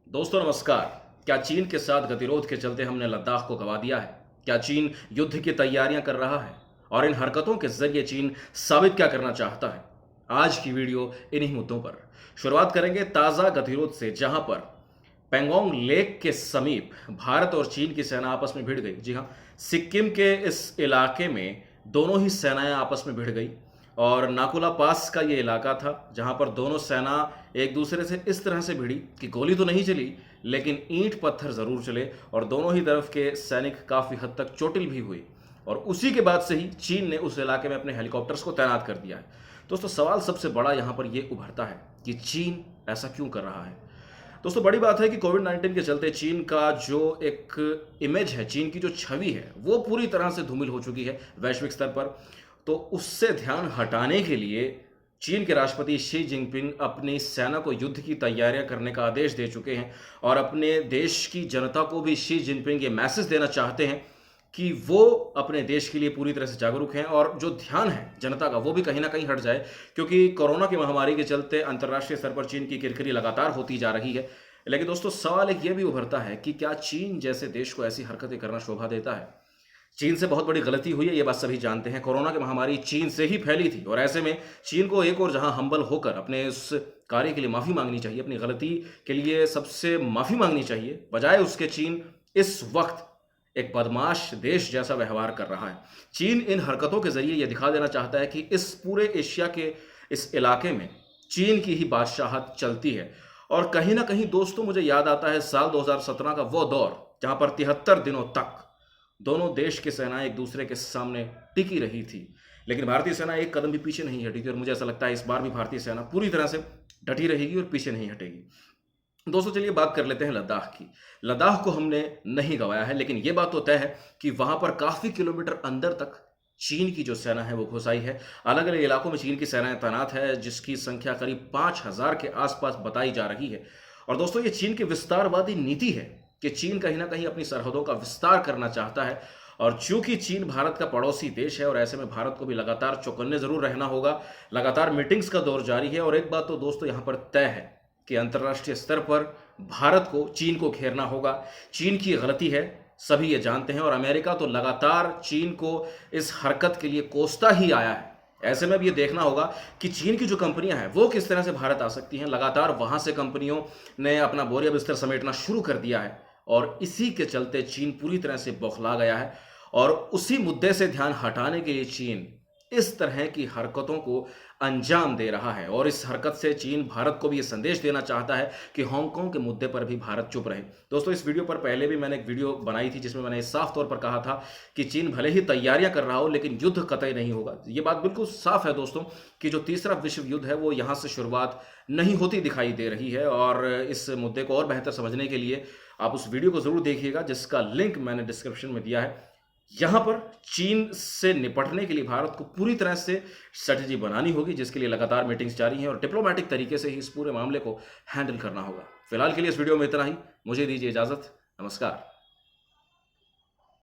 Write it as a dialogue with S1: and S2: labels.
S1: दोस्तों नमस्कार। क्या चीन के साथ गतिरोध के चलते हमने लद्दाख को गंवा दिया है? क्या चीन युद्ध की तैयारियां कर रहा है? और इन हरकतों के जरिए चीन साबित क्या करना चाहता है? आज की वीडियो इन्हीं मुद्दों पर। शुरुआत करेंगे ताजा गतिरोध से, जहां पर पेंगोंग लेक के समीप भारत और चीन की सेना आपस में भिड़ गई। जी हां, सिक्किम के इस इलाके में दोनों ही सेनाएं आपस में भिड़ गई। और नाकुला पास का ये इलाका था जहां पर दोनों सेना एक दूसरे से इस तरह से भिड़ी कि गोली तो नहीं चली, लेकिन ईंट पत्थर जरूर चले और दोनों ही तरफ के सैनिक काफी हद तक चोटिल भी हुए। और उसी के बाद से ही चीन ने उस इलाके में अपने हेलीकॉप्टर्स को तैनात कर दिया है। दोस्तों, सवाल सबसे बड़ा यहां पर यह उभरता है कि चीन ऐसा क्यों कर रहा है। दोस्तों, बड़ी बात है कि कोविड-19 के चलते चीन का जो एक इमेज है, चीन की जो छवि है, वो पूरी तरह से धूमिल हो चुकी है वैश्विक स्तर पर। तो उससे ध्यान हटाने के लिए चीन के राष्ट्रपति शी जिनपिंग अपनी सेना को युद्ध की तैयारियां करने का आदेश दे चुके हैं और अपने देश की जनता को भी शी जिनपिंग ये मैसेज देना चाहते हैं कि वो अपने देश के लिए पूरी तरह से जागरूक हैं और जो ध्यान है जनता का वो भी कहीं ना कहीं हट जाए, क्योंकि कोरोना की महामारी के चलते अंतर्राष्ट्रीय स्तर पर चीन की किरकिरी लगातार होती जा रही है। लेकिन दोस्तों, सवाल एक ये भी उभरता है कि क्या चीन जैसे देश को ऐसी हरकतें करना शोभा देता है। चीन से बहुत बड़ी गलती हुई है, ये बात सभी जानते हैं। कोरोना की महामारी चीन से ही फैली थी और ऐसे में चीन को एक और जहां हम्बल होकर अपने उस कार्य के लिए माफी मांगनी चाहिए, अपनी गलती के लिए सबसे माफी मांगनी चाहिए, बजाय उसके चीन इस वक्त एक बदमाश देश जैसा व्यवहार कर रहा है। चीन इन हरकतों के जरिए यह दिखा देना चाहता है कि इस पूरे एशिया के इस इलाके में चीन की ही बादशाहत चलती है। और कहीं ना कहीं दोस्तों, मुझे याद आता है साल 2017 का वो दौर जहां पर 73 दिनों तक दोनों देश की सेनाएं एक दूसरे के सामने टिकी रही थी, लेकिन भारतीय सेना एक कदम भी पीछे नहीं हटी थी। और मुझे ऐसा लगता है इस बार भी भारतीय सेना पूरी तरह से डटी रहेगी और पीछे नहीं हटेगी। दोस्तों, चलिए बात कर लेते हैं लद्दाख की। लद्दाख को हमने नहीं गंवाया है, लेकिन यह बात तो तय है कि वहां पर काफी किलोमीटर अंदर तक चीन की जो सेना है वो घुस आई है। अलग अलग इलाकों में चीन की सेनाएं तैनात है, जिसकी संख्या करीब 5,000 के आसपास बताई जा रही है। और दोस्तों, ये चीन की विस्तारवादी नीति है कि चीन कहीं ना कहीं अपनी सरहदों का विस्तार करना चाहता है। और चूंकि चीन भारत का पड़ोसी देश है और ऐसे में भारत को भी लगातार चौकन्ने जरूर रहना होगा। लगातार मीटिंग्स का दौर जारी है और एक बात तो दोस्तों यहां पर तय है कि अंतर्राष्ट्रीय स्तर पर भारत को चीन को घेरना होगा। चीन की गलती है, सभी ये जानते हैं, और अमेरिका तो लगातार चीन को इस हरकत के लिए कोसता ही आया है। ऐसे में अब ये देखना होगा कि चीन की जो कंपनियां हैं वो किस तरह से भारत आ सकती हैं। लगातार वहां से कंपनियों ने अपना बोरिया बिस्तर समेटना शुरू कर दिया है और इसी के चलते चीन पूरी तरह से बौखला गया है। और उसी मुद्दे से ध्यान हटाने के लिए चीन इस तरह की हरकतों को अंजाम दे रहा है। और इस हरकत से चीन भारत को भी ये संदेश देना चाहता है कि हांगकांग के मुद्दे पर भी भारत चुप रहे। दोस्तों, इस वीडियो पर पहले भी मैंने एक वीडियो बनाई थी जिसमें मैंने साफ तौर पर कहा था कि चीन भले ही तैयारियां कर रहा हो, लेकिन युद्ध कतई नहीं होगा। ये बात बिल्कुल साफ है दोस्तों कि जो तीसरा विश्व युद्ध है वो यहां से शुरुआत नहीं होती दिखाई दे रही है। और इस मुद्दे को और बेहतर समझने के लिए आप उस वीडियो को जरूर देखिएगा, जिसका लिंक मैंने डिस्क्रिप्शन में दिया है। यहां पर चीन से निपटने के लिए भारत को पूरी तरह से स्ट्रेटेजी बनानी होगी, जिसके लिए लगातार मीटिंग्स जारी हैं और डिप्लोमेटिक तरीके से ही इस पूरे मामले को हैंडल करना होगा। फिलहाल के लिए इस वीडियो में इतना ही। मुझे दीजिए इजाजत। नमस्कार।